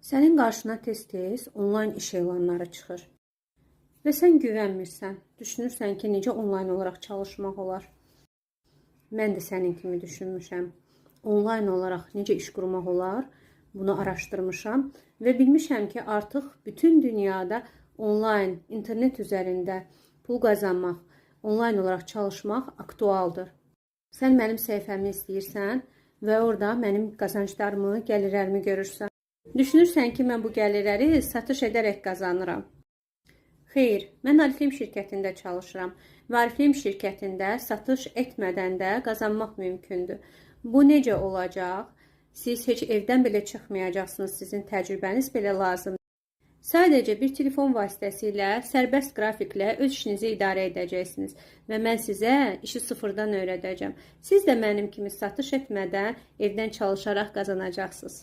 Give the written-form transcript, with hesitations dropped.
Sənin qarşına tez-tez onlayn iş elanları çıxır. Və sən güvənmirsən, düşünürsən ki, necə onlayn olaraq çalışmaq olar. Mən də sənin kimi düşünmüşəm. Onlayn olaraq necə iş qurmaq olar, bunu araşdırmışam və bilmişəm ki, artıq bütün dünyada onlayn, internet üzərində pul qazanmaq, onlayn olaraq çalışmaq aktualdır. Sən mənim səhifəmi izləyirsən və orada mənim qazanclarımı, gəlirlərimi görürsən. Düşünürsən ki, mən bu gəlirləri satış edərək qazanıram. Xeyr, mən Oriflame şirkətində çalışıram və Oriflame şirkətində satış etmədən də qazanmaq mümkündür. Bu necə olacaq? Siz heç evdən belə çıxmayacaqsınız, sizin təcrübəniz belə lazımdır. Sadəcə bir telefon vasitəsilə, sərbəst qrafiklə öz işinizi idarə edəcəksiniz və mən sizə işi sıfırdan öyrədəcəm. Siz də mənim kimi satış etmədən evdən çalışaraq qazanacaqsınız.